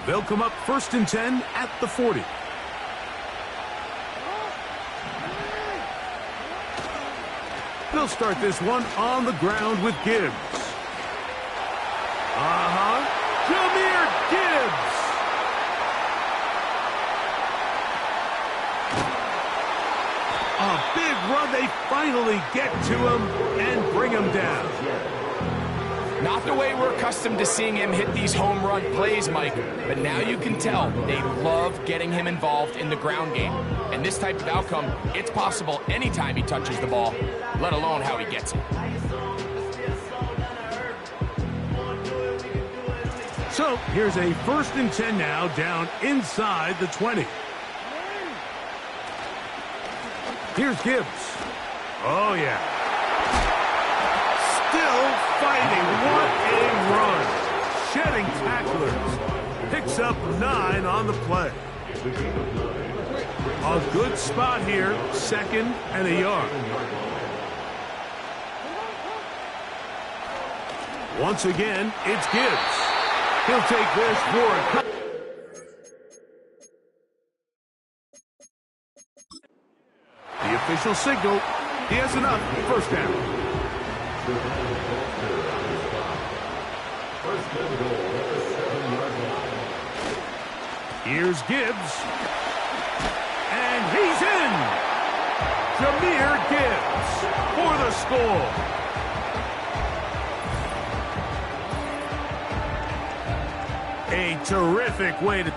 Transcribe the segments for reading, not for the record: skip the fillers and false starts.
They'll come up 1st and 10 at the 40. They'll start this one on the ground with Gibbs. Jameer Gibbs. A big run. They finally get to him and bring him down. Not the way we're accustomed to seeing him hit these home run plays, Mike. But now you can tell they love getting him involved in the ground game. And this type of outcome, it's possible anytime he touches the ball, let alone how he gets it. So here's a 1st and 10 now, down inside the 20. Here's Gibbs. Oh, yeah. Still fighting. What a run. Shedding tacklers. Picks up 9 on the play. A good spot here. 2nd and a yard. Once again, it's Gibbs. He'll take this for a... The official signal. He has enough. 1st down. Here's Gibbs. And he's in. Jameer Gibbs for the score. A terrific way to...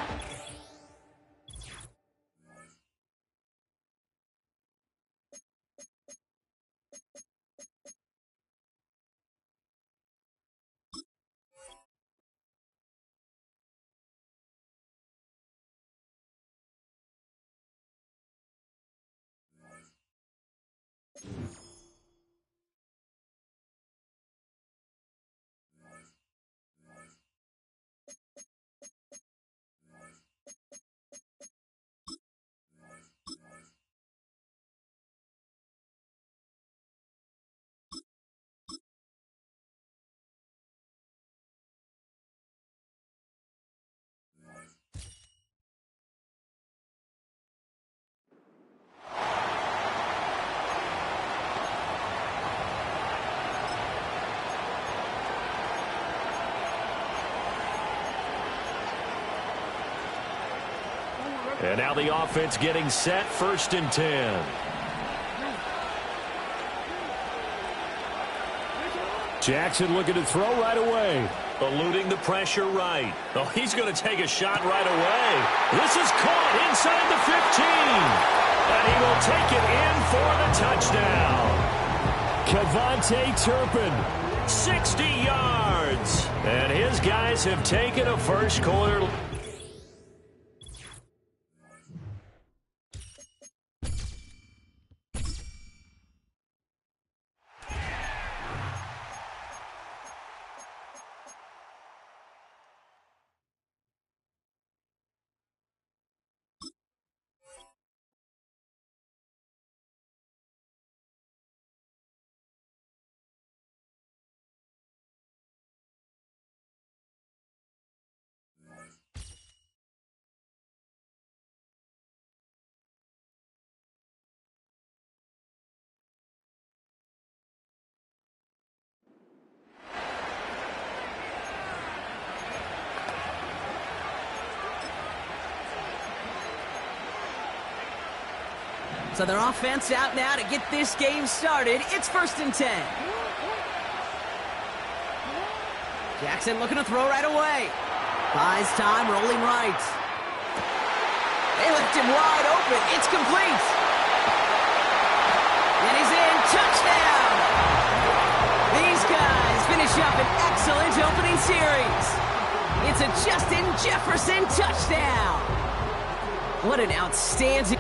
And now the offense getting set, 1st and 10. Jackson looking to throw right away. Eluding the pressure right. Oh, he's going to take a shot right away. This is caught inside the 15. And he will take it in for the touchdown. Kevontae Turpin, 60 yards. And his guys have taken a 1st quarter. So their offense out now to get this game started. It's 1st and 10. Jackson looking to throw right away. Buys time, rolling right. They left him wide open. It's complete. And he's in. Touchdown! These guys finish up an excellent opening series. It's a Justin Jefferson touchdown. What an outstanding...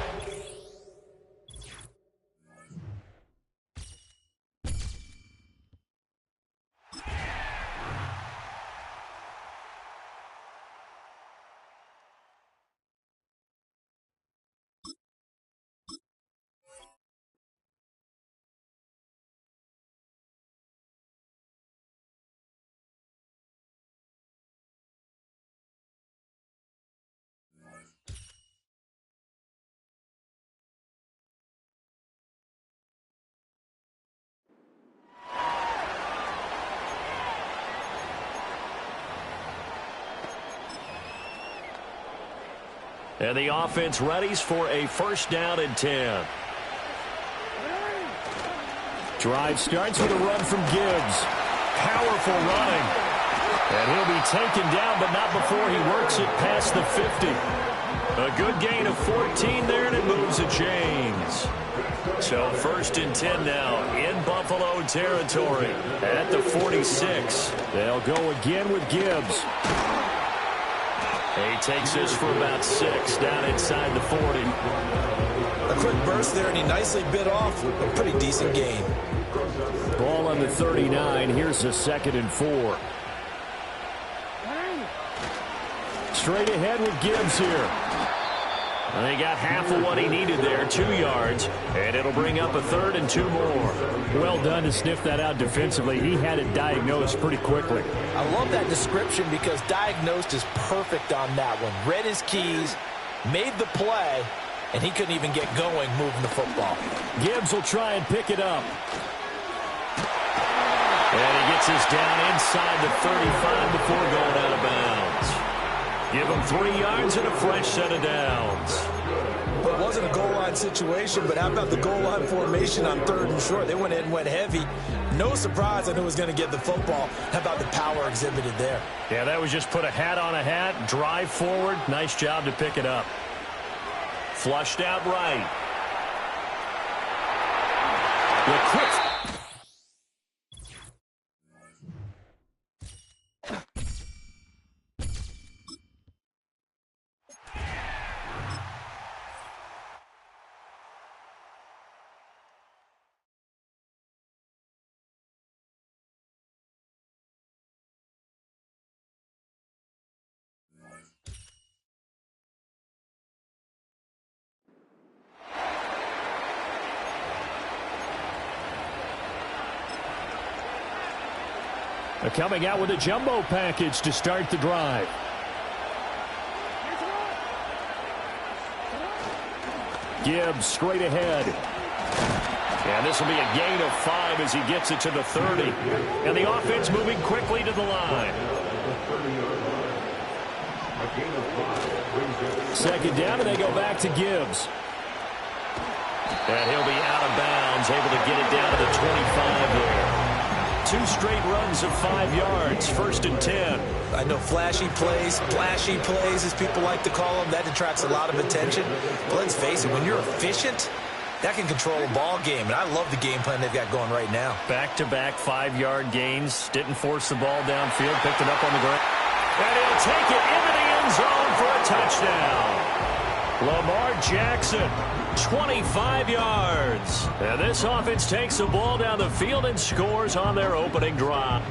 And the offense readies for a first down and 10. Drive starts with a run from Gibbs. Powerful running. And he'll be taken down, but not before he works it past the 50. A good gain of 14 there, and it moves the chains. So first and 10 now in Buffalo territory at the 46. They'll go again with Gibbs. He takes this for about 6 down inside the 40. A quick burst there, and he nicely bit off a pretty decent gain. Ball on the 39. Here's a 2nd and 4. Straight ahead with Gibbs here. And he got half of what he needed there, 2 yards, and it'll bring up a 3rd and 2 more. Well done to sniff that out defensively. He had it diagnosed pretty quickly. I love that description because diagnosed is perfect on that one. Read his keys, made the play, and he couldn't even get going moving the football. Gibbs will try and pick it up. And he gets this down inside the 35 before going out of bounds. Give him 3 yards and a fresh set of downs. Well, it wasn't a goal line situation, but how about the goal line formation on 3rd and short? They went in and went heavy. No surprise on who was going to get the football. How about the power exhibited there? Yeah, that was just put a hat on a hat, drive forward. Nice job to pick it up. Flushed out right. The quick. Coming out with a jumbo package to start the drive. Gibbs straight ahead. And this will be a gain of 5 as he gets it to the 30. And the offense moving quickly to the line. 2nd down, and they go back to Gibbs. And he'll be out of bounds, able to get it down to the 25 there. 2 straight runs of 5 yards, 1st and 10. I know flashy plays, flashy plays, as people like to call them, that attracts a lot of attention. But let's face it, when you're efficient, that can control a ball game. And I love the game plan they've got going right now. Back-to-back 5-yard gains. Didn't force the ball downfield. Picked it up on the ground. And he'll take it into the end zone for a touchdown. Lamar Jackson, 25 yards. And this offense takes the ball down the field and scores on their opening drive.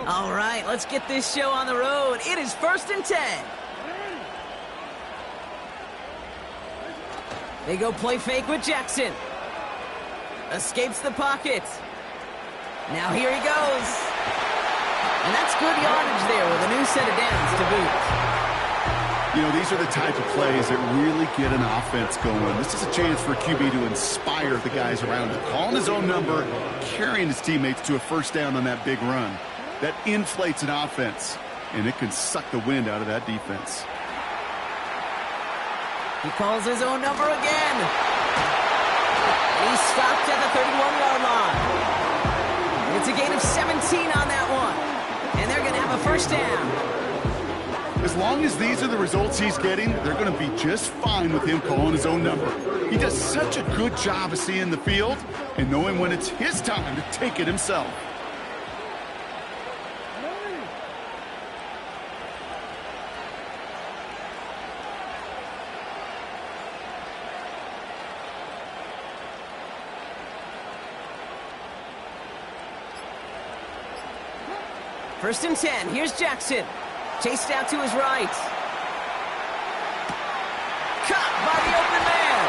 All right, let's get this show on the road. It is 1st and 10. They go play fake with Jackson. Escapes the pocket. Now here he goes. And that's good yardage there with a new set of downs to boot. You know, these are the type of plays that really get an offense going. This is a chance for QB to inspire the guys around him. Calling his own number, carrying his teammates to a first down on that big run. That inflates an offense, and it can suck the wind out of that defense. He calls his own number again. He's stopped at the 31-yard line. It's a gain of 17 on that one. And they're going to have a first down. As long as these are the results he's getting, they're going to be just fine with him calling his own number. He does such a good job of seeing the field and knowing when it's his time to take it himself. First and 10. Here's Jackson. Chased out to his right. Caught by the open man.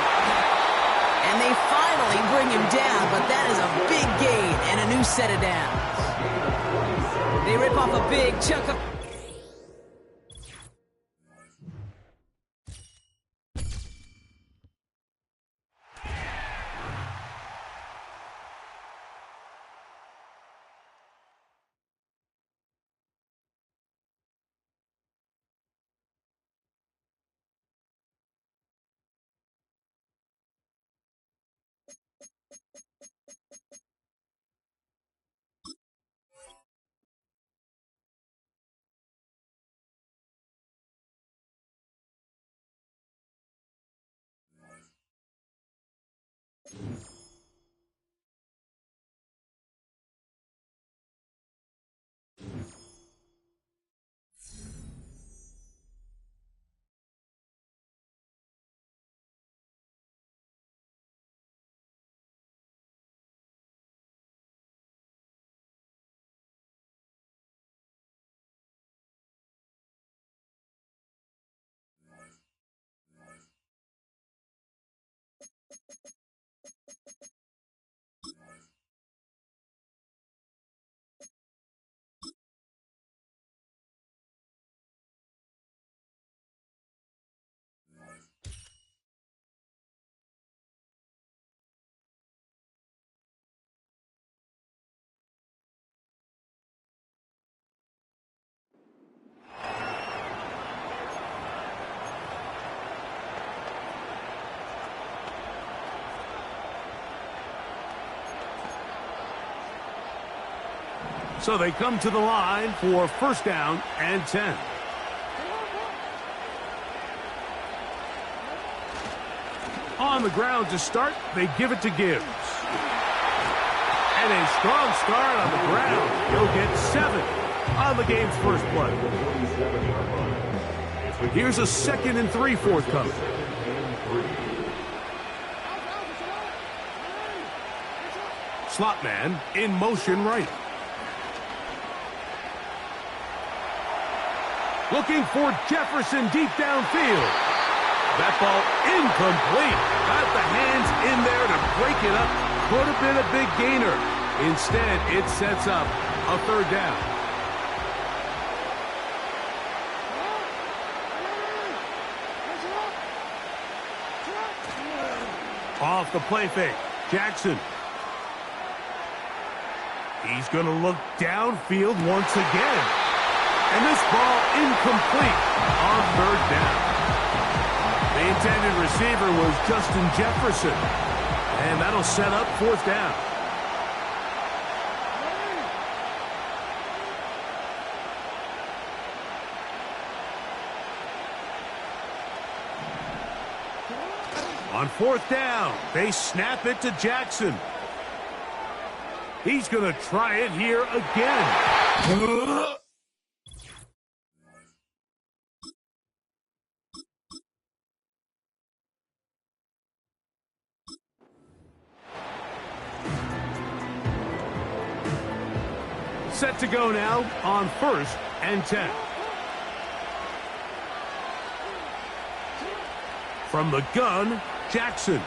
And they finally bring him down, but that is a big gain and a new set of downs. They rip off a big chunk of... So they come to the line for first down and 10. On the ground to start, they give it to Gibbs. And a strong start on the ground. He'll get 7 on the game's first play. Here's a 2nd and 3 forthcoming. Slot man in motion right. Looking for Jefferson deep downfield. That ball incomplete. Got the hands in there to break it up. Could have been a big gainer. Instead, it sets up a 3rd down. Off the play fake. Jackson. He's going to look downfield once again. And this ball incomplete on 3rd down. The intended receiver was Justin Jefferson. And that'll set up 4th down. On 4th down, they snap it to Jackson. He's going to try it here again. Set to go now on 1st and 10. From the gun, Jackson.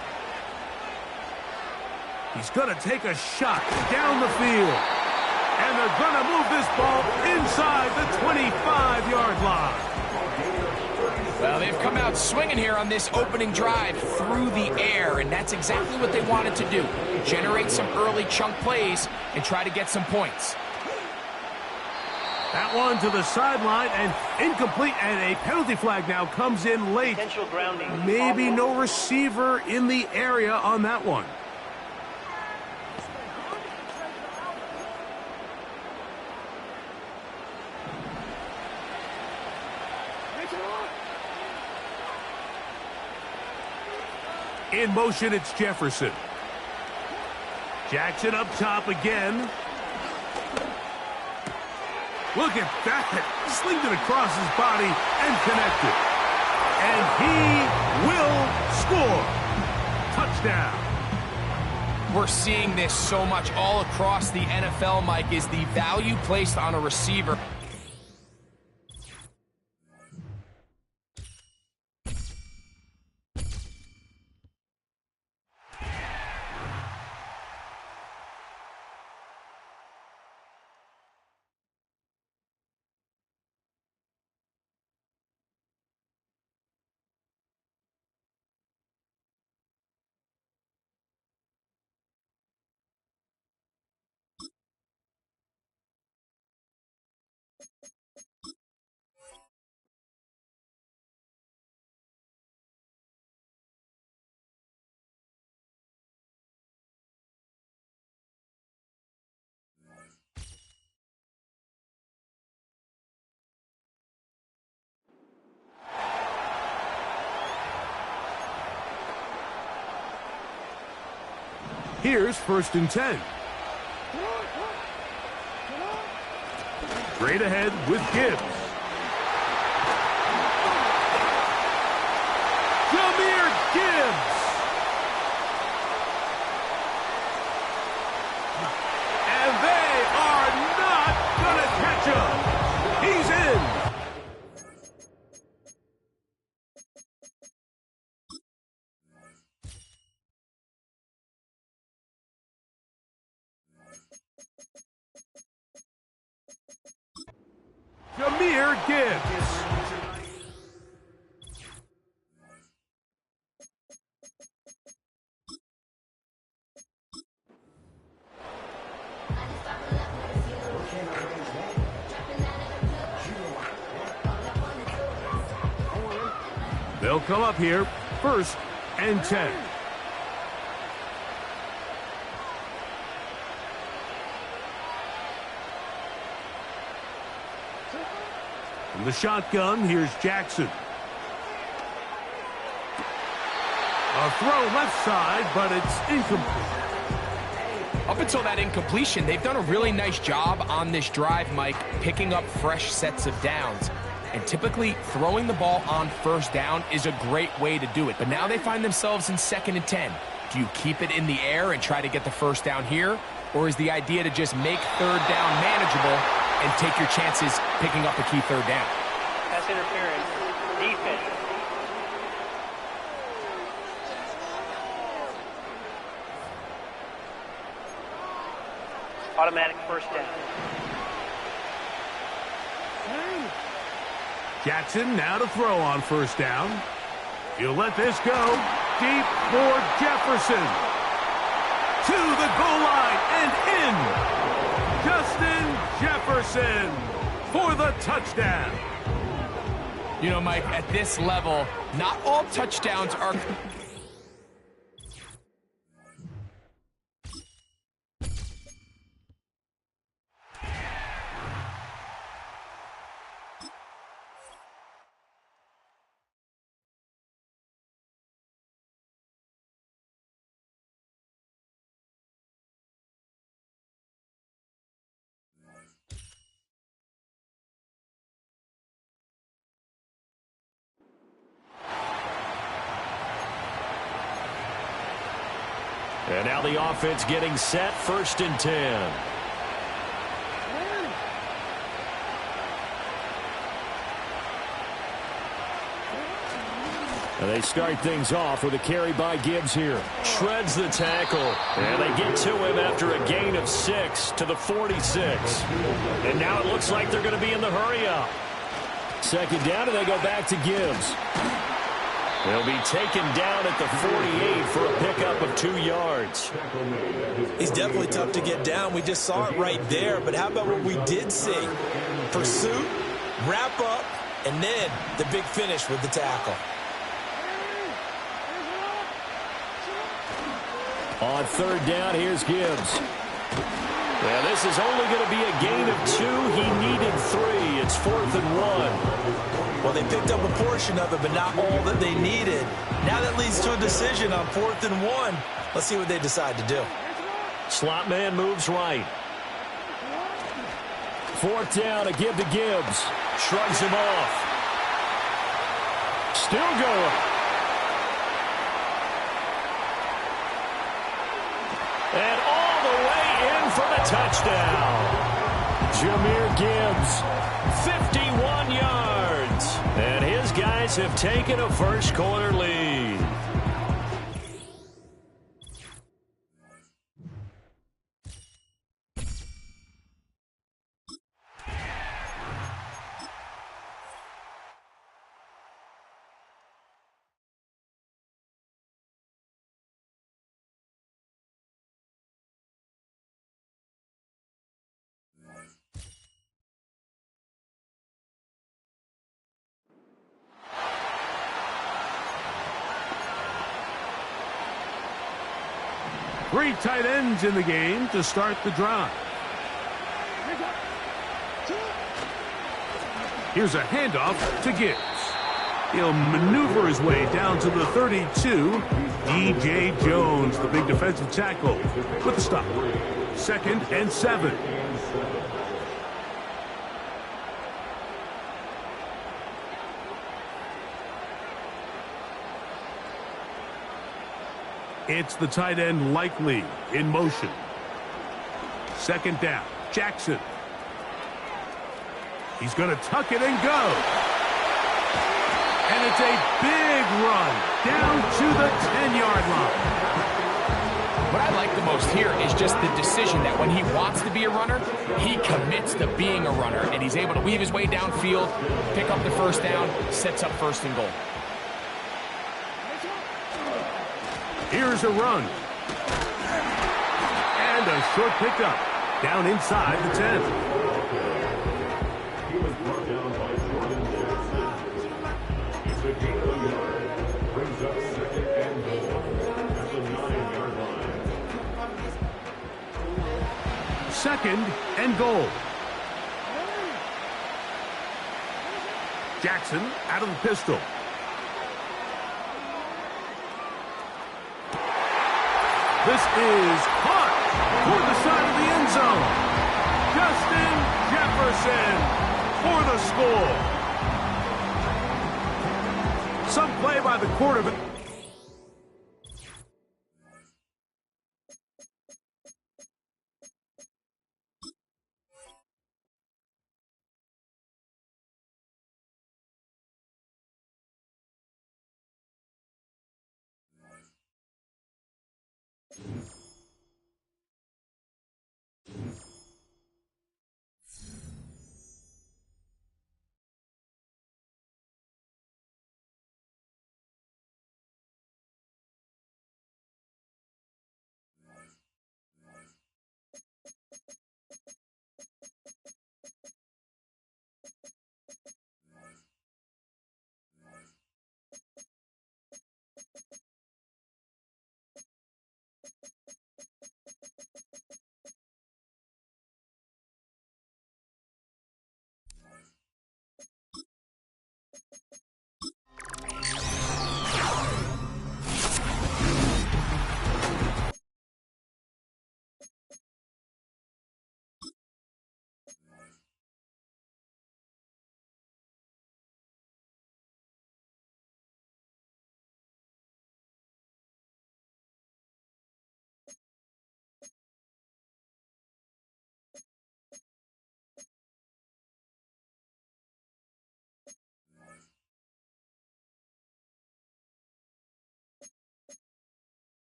He's going to take a shot down the field. And they're going to move this ball inside the 25-yard line. Well, they've come out swinging here on this opening drive through the air, and that's exactly what they wanted to do. Generate some early chunk plays and try to get some points. That one to the sideline and incomplete, and a penalty flag now comes in late. Maybe no receiver in the area on that one. In motion, it's Jefferson. Jackson up top again. Look at that. Slinged it across his body and connected. And he will score. Touchdown. we're seeing this so much all across the NFL, Mike, is the value placed on a receiver. Here's 1st and 10. Straight ahead with Gibbs. Jahmyr Gibbs. And they are not going to catch him. He's in. Jahmyr Gibbs. They'll come up here, 1st and 10. From the shotgun, here's Jackson. A throw left side, but it's incomplete. Up until that incompletion, they've done a really nice job on this drive, Mike, picking up fresh sets of downs. And typically, throwing the ball on 1st down is a great way to do it. But now they find themselves in 2nd and 10. Do you keep it in the air and try to get the 1st down here? Or is the idea to just make 3rd down manageable and take your chances picking up a key 3rd down? Pass interference. Defense. Automatic 1st down. Jackson now to throw on 1st down. He'll let this go deep for Jefferson. To the goal line and in. Justin Jefferson for the touchdown. You know, Mike, at this level, not all touchdowns are... And now the offense getting set, 1st and 10. And they start things off with a carry by Gibbs here. Shreds the tackle. And they get to him after a gain of 6 to the 46. And now it looks like they're going to be in the hurry-up. 2nd down, and they go back to Gibbs. They'll be taken down at the 48 for a pickup of 2 yards. He's definitely tough to get down. We just saw it right there. But how about what we did see? Pursuit, wrap up, and then the big finish with the tackle. On 3rd down, here's Gibbs. Yeah, this is only going to be a gain of 2. He needed 3. It's 4th and 1. Well, they picked up a portion of it, but not all that they needed. Now that leads to a decision on 4th and 1. Let's see what they decide to do. Slot man moves right. 4th down, a give to Gibbs. Shrugs him off. Still going. a touchdown. Jahmyr Gibbs, 51 yards. And his guys have taken a first quarter lead. Three tight ends in the game to start the drive. Here's a handoff to Gibbs. He'll maneuver his way down to the 32. D.J. Jones, the big defensive tackle, with the stop. 2nd and 7. It's the tight end Likely in motion. 2nd down. Jackson. He's going to tuck it and go. And it's a big run down to the 10-yard line. What I like the most here is just the decision that when he wants to be a runner, he commits to being a runner, and he's able to weave his way downfield, pick up the first down, sets up 1st and goal. Here's a run. And a short pickup down inside the 10. Second and goal. Jackson out of the pistol. This is caught toward the side of the end zone. Justin Jefferson for the score. Some play by the quarterback.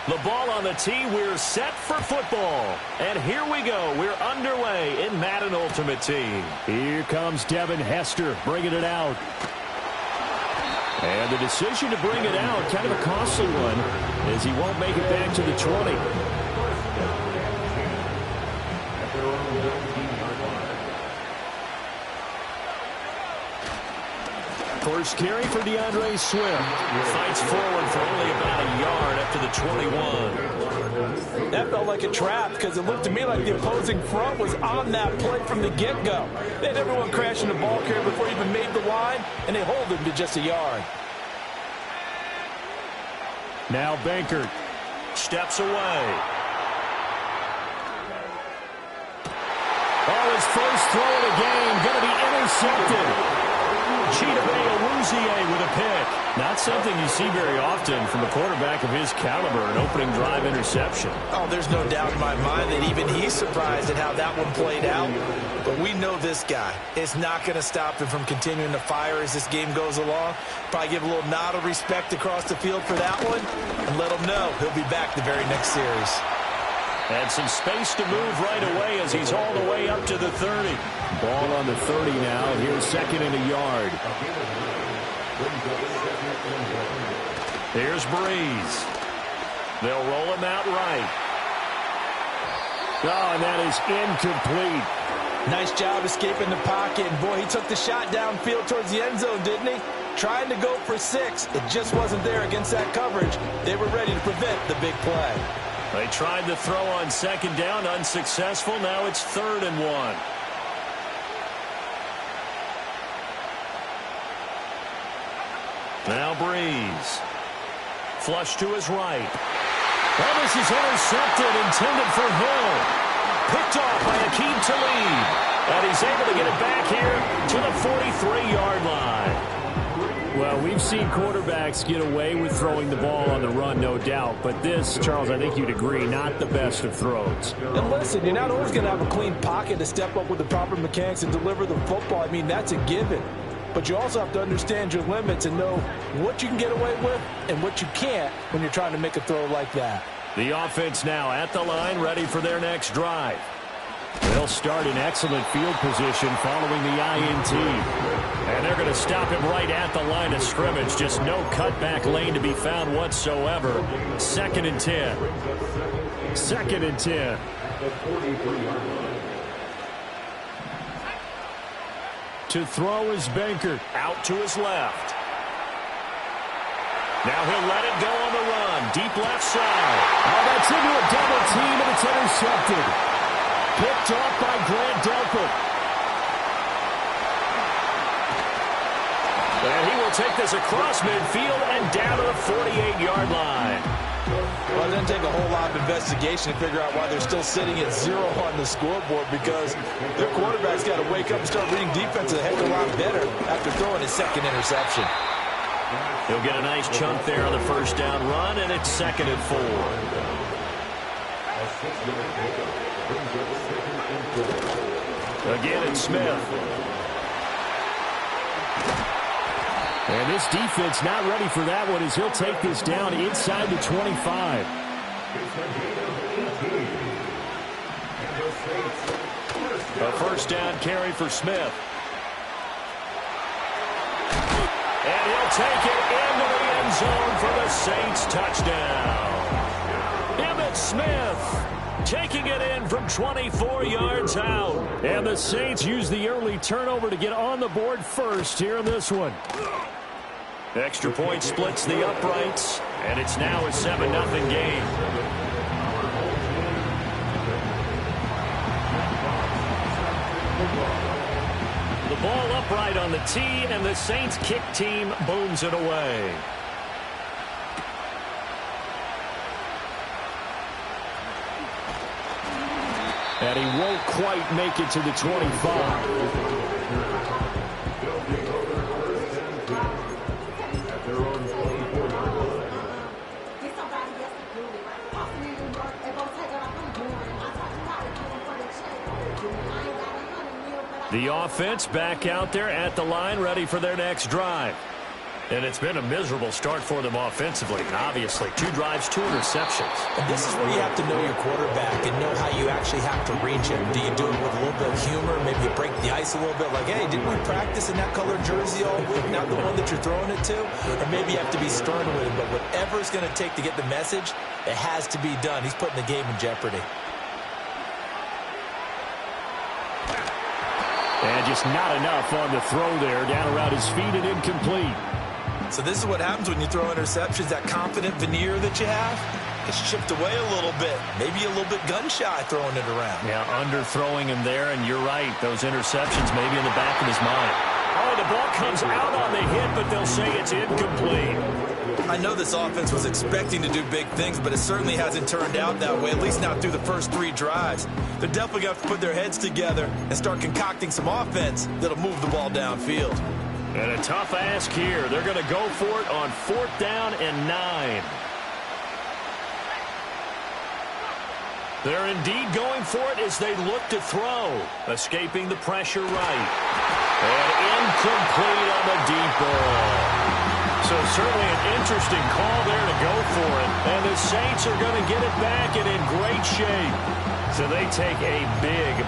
The ball on the tee. We're set for football. And here we go. We're underway in Madden Ultimate Team. Here comes Devin Hester bringing it out. And the decision to bring it out, kind of a costly one, as he won't make it back to the 20. First carry for DeAndre Swift. Fights forward for only about a yard up to the 21. That felt like a trap because it looked to me like the opposing front was on that play from the get-go. They had everyone crashing the ball carrier before he even made the line, and they hold him to just a yard. Now Bankert steps away. Oh, his first throw of the game going to be intercepted. Chidobe with a pick. Not something you see very often from a quarterback of his caliber, an opening drive interception. Oh, there's no doubt in my mind that even he's surprised at how that one played out. But we know this guy is not going to stop him from continuing to fire as this game goes along. Probably give a little nod of respect across the field for that one and let him know he'll be back the very next series. And some space to move right away as he's all the way up to the 30. Ball on the 30 now. Here's second and a yard. Here's Breeze. They'll roll him out right. Oh, and that is incomplete. Nice job escaping the pocket. And boy, he took the shot downfield towards the end zone, didn't he? Trying to go for 6. It just wasn't there against that coverage. They were ready to prevent the big play. They tried to throw on second down, unsuccessful. Now it's 3rd and 1. Now Breeze. Flush to his right. Well, this is intercepted, intended for Hill. Picked off by Aqib Talib. And he's able to get it back here to the 43-yard line. Well, we've seen quarterbacks get away with throwing the ball on the run, no doubt. But this, Charles, I think you'd agree, not the best of throws. And listen, you're not always going to have a clean pocket to step up with the proper mechanics and deliver the football. I mean, that's a given. But you also have to understand your limits and know what you can get away with and what you can't when you're trying to make a throw like that. The offense now at the line, ready for their next drive. They'll start in excellent field position following the INT. And they're going to stop him right at the line of scrimmage. Just no cutback lane to be found whatsoever. 2nd and 10. 2nd and 10. To throw is Bankert. Out to his left. Now he'll let it go on the run. Deep left side. Oh, that's into a double team, and it's intercepted. Picked off by Grant Delpit. And he will take this across midfield and down to the 48-yard line. Well, it doesn't take a whole lot of investigation to figure out why they're still sitting at 0 on the scoreboard, because their quarterback's got to wake up and start reading defense a heck of a lot better after throwing his second interception. He'll get a nice chunk there on the first down run, and it's 2nd and 4. Again, it's Smith. And this defense not ready for that one as he'll take this down inside the 25. A first down carry for Smith. And he'll take it into the end zone for the Saints touchdown. Emmitt Smith taking it in from 24 yards out. And the Saints use the early turnover to get on the board first here in this one. Extra point splits the uprights, and it's now a 7-0 game. The ball upright on the tee, and the Saints kick team booms it away. And he won't quite make it to the 25. The offense back out there at the line, ready for their next drive. And it's been a miserable start for them offensively, obviously. 2 drives, 2 interceptions. And this is where you have to know your quarterback and know how you actually have to reach him. Do you do it with a little bit of humor? Maybe you break the ice a little bit, like, hey, didn't we practice in that colored jersey all week, not the one that you're throwing it to? Or maybe you have to be stern with him. But whatever it's going to take to get the message, it has to be done. He's putting the game in jeopardy. And just not enough on the throw there, down around his feet and incomplete. So this is what happens when you throw interceptions. That confident veneer that you have, it's chipped away a little bit. Maybe a little bit gun-shy throwing it around. Yeah, underthrowing him there, and you're right. Those interceptions maybe in the back of his mind. Oh, the ball comes out on the hit, but they'll say it's incomplete. I know this offense was expecting to do big things, but it certainly hasn't turned out that way, at least not through the first 3 drives. They're definitely going to have to put their heads together and start concocting some offense that'll move the ball downfield. And a tough ask here. They're going to go for it on 4th down and 9. They're indeed going for it as they look to throw. Escaping the pressure right. And incomplete on the deep ball. So certainly an interesting call there to go for it. And the Saints are going to get it back and in great shape. So they take a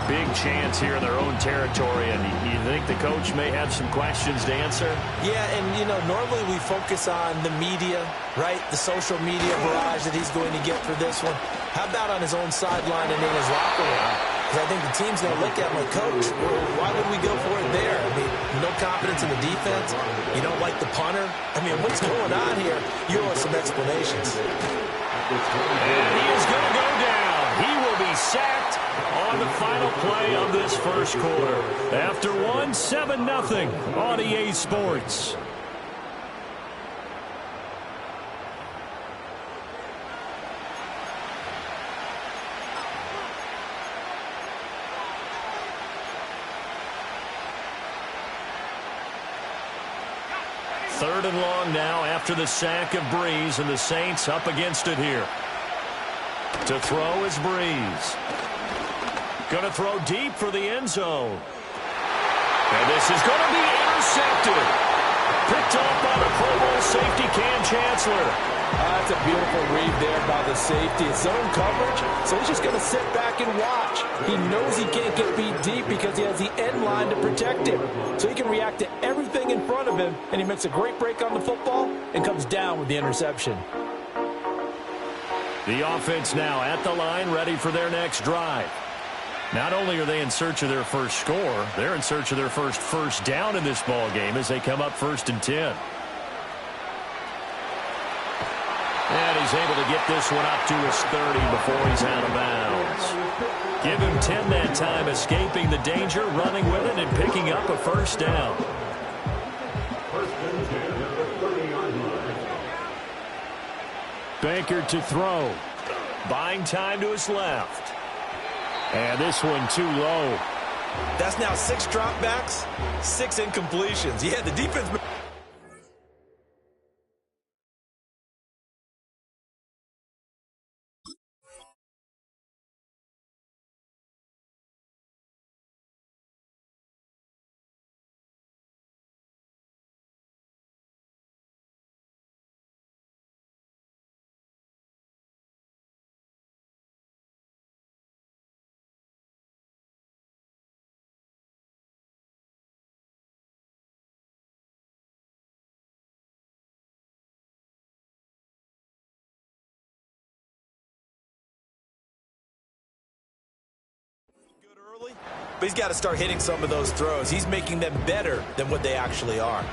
big chance here in their own territory. And you think the coach may have some questions to answer? Yeah, and, you know, normally we focus on the media, right? The social media barrage that he's going to get for this one. How about on his own sideline and in his locker room? Because I think the team's going to look at him like, Coach, why would we go for it there? I mean, no confidence in the defense. You don't like the punter. I mean, what's going on here? You owe us some explanations. And he is going to go down. He will be sacked on the final play of this first quarter. After 7-0 on EA Sports. Third and long now after the sack of Breeze, and the Saints up against it here. To throw is Breeze. Going to throw deep for the end zone. And this is going to be intercepted. Picked up by the Pro Bowl safety Cam Chancellor. That's a beautiful read there by the safety. It's zone coverage, so he's just going to sit back and watch. He knows he can't get beat deep because he has the end line to protect him. So he can react to everything in front of him, and he makes a great break on the football and comes down with the interception. The offense now at the line, ready for their next drive. Not only are they in search of their first score, they're in search of their first down in this ball game as they come up 1st and 10. And he's able to get this one up to his 30 before he's out of bounds. Give him 10 that time, escaping the danger, running with it, and picking up a first down. Baker to throw. Buying time to his left. And this one too low. That's now 6 dropbacks, 6 incompletions. Yeah, the defense... early, but he's got to start hitting some of those throws. He's making them better than what they actually are.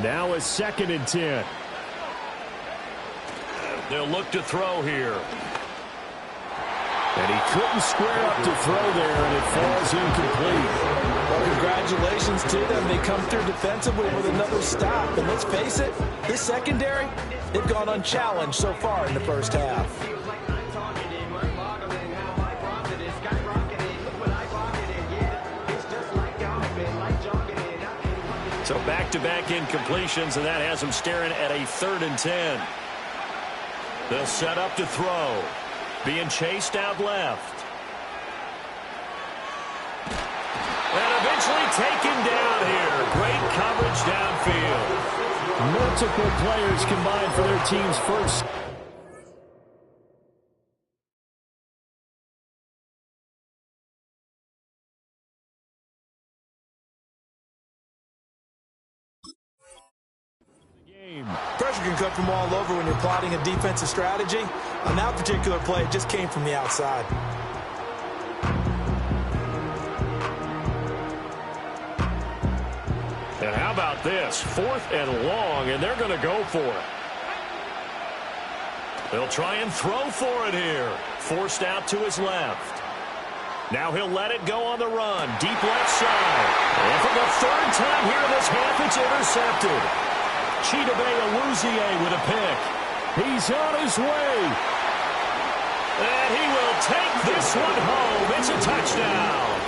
Now a 2nd and 10. They'll look to throw here. And he couldn't square up to throw there, and it falls incomplete. Well, congratulations to them. They come through defensively with another stop. And let's face it, this secondary, they've gone unchallenged so far in the first half. So back-to-back incompletions, and that has them staring at a 3rd and 10. They'll set up to throw. Being chased out left. And eventually taken down here. Great coverage downfield. Multiple players combined for their team's first. Pressure can come from all over when you're plotting a defensive strategy. On that particular play, it just came from the outside. And how about this? 4th and long, and they're going to go for it. They'll try and throw for it here. Forced out to his left. Now he'll let it go on the run. Deep left side. And for the 3rd time here in this half, it's intercepted. Chidobe with a pick. He's on his way. And he will take this one home. It's a touchdown.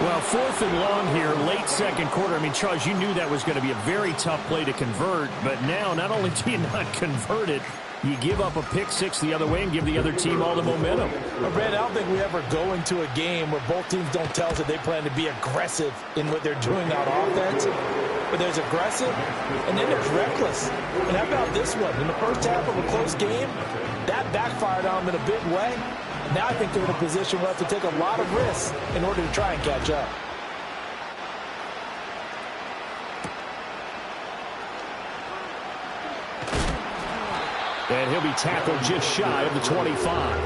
Well, 4th and long here, late 2nd quarter. I mean, Charles, you knew that was going to be a very tough play to convert. But now, not only do you not convert it, you give up a pick-6 the other way and give the other team all the momentum. Well, Brad, I don't think we ever go into a game where both teams don't tell us that they plan to be aggressive in what they're doing on offense. But there's aggressive, and then there's reckless. And how about this one? In the first half of a close game, that backfired on them in a big way. Now I think they're in a position where they have to take a lot of risks in order to try and catch up. And he'll be tackled just shy of the 25.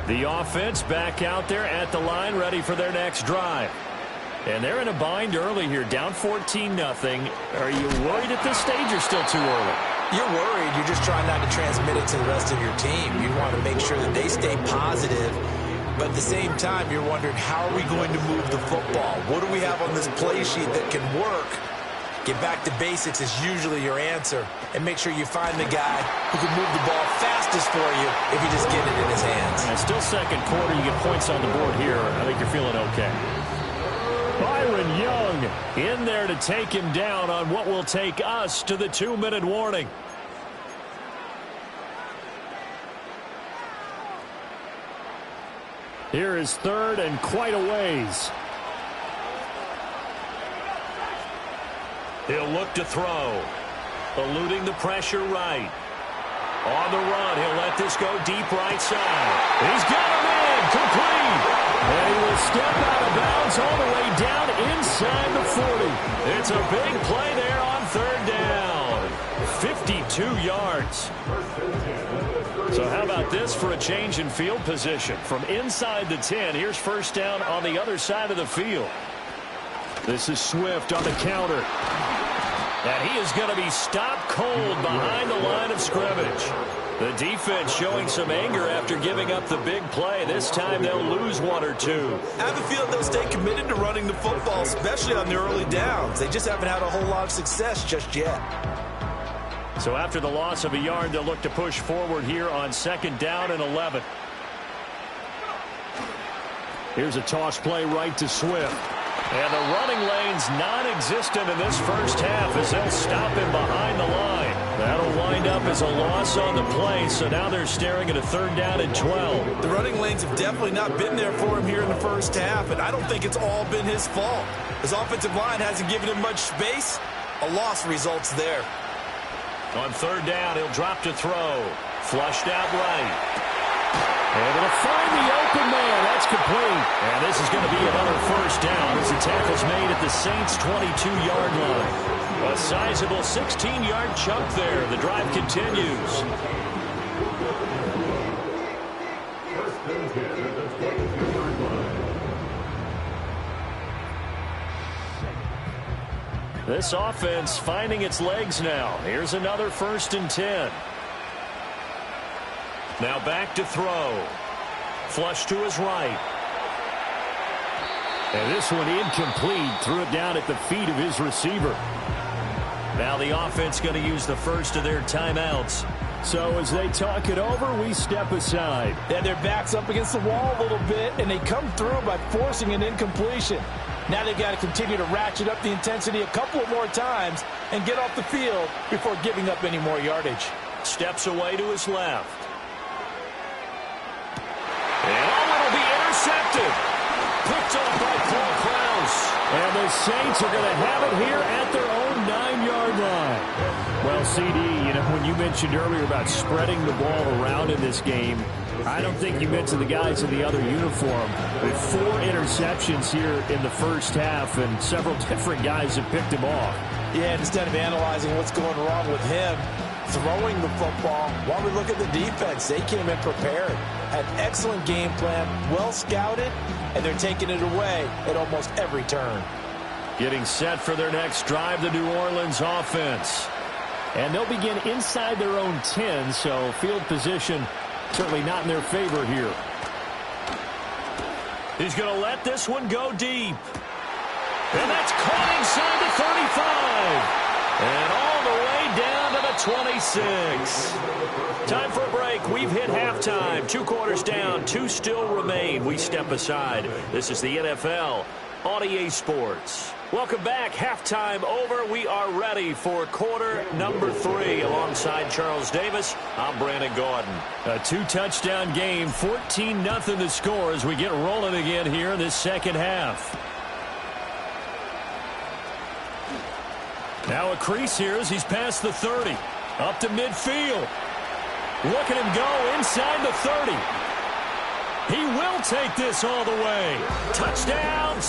The offense back out there at the line, ready for their next drive. And they're in a bind early here, down 14-0. Are you worried at this stage or still too early? You're worried. You're just trying not to transmit it to the rest of your team. You want to make sure that they stay positive. But at the same time, you're wondering, how are we going to move the football? What do we have on this play sheet that can work? Get back to basics is usually your answer. And make sure you find the guy who can move the ball fastest for you if you just get it in his hands. And still 2nd quarter, you get points on the board here. I think you're feeling okay. Byron Young in there to take him down on what will take us to the 2-minute warning. Here is 3rd and quite a ways. He'll look to throw. Eluding the pressure right. On the run, he'll let this go deep right side. He's got him in, complete. And he will step out of bounds all the way down inside the 40. It's a big play there on 3rd down. 52 yards. So how about this for a change in field position? From inside the 10, here's 1st down on the other side of the field. This is Swift on the counter. And he is going to be stopped cold behind the line of scrimmage. The defense showing some anger after giving up the big play. This time they'll lose one or two. I have a feeling they'll stay committed to running the football, especially on the early downs. They just haven't had a whole lot of success just yet. So after the loss of a yard, they'll look to push forward here on 2nd down and 11. Here's a toss play right to Swift. And the running lane's non-existent in this first half as they'll stop him behind the line. That'll wind up as a loss on the play, so now they're staring at a 3rd down and 12. The running lanes have definitely not been there for him here in the first half, and I don't think it's all been his fault. His offensive line hasn't given him much space. A loss results there. On 3rd down, he'll drop to throw. Flushed out right. Able to find the open man. That's complete. And this is going to be another 1st down as the tackle's made at the Saints' 22-yard line. A sizable 16-yard chunk there. The drive continues. This offense finding its legs now. Here's another 1st and 10. Now back to throw. Flush to his right. And this one incomplete. Threw it down at the feet of his receiver. Now the offense going to use the first of their timeouts. So as they talk it over, we step aside. Yeah, their back's up against the wall a little bit, and they come through by forcing an incompletion. Now they've got to continue to ratchet up the intensity a couple of more times and get off the field before giving up any more yardage. Steps away to his left. And it'll be intercepted. Picked off by Paul Krause. And the Saints are going to have it here at their own 9-yard line. Well, CD, you know, when you mentioned earlier about spreading the ball around in this game, I don't think you mentioned the guys in the other uniform. With 4 interceptions here in the first half, and several different guys have picked him off. Yeah, instead of analyzing what's going wrong with him, throwing the football, while we look at the defense, they came in prepared. Had excellent game plan, well scouted, and they're taking it away at almost every turn. Getting set for their next drive, the New Orleans offense. And they'll begin inside their own 10, so field position certainly not in their favor here. He's going to let this one go deep. And that's caught inside the 35. And all the way down to the 26. Time for a break. We've hit halftime. 2 quarters down. 2 still remain. We step aside. This is the NFL on EA Sports. Welcome back. Halftime over. We are ready for quarter number 3. Alongside Charles Davis, I'm Brandon Gordon. A 2-touchdown game, 14-0 the score as we get rolling again here in this second half. Now a crease here as he's past the 30. Up to midfield. Look at him go inside the 30. He will take this all the way. Touchdown.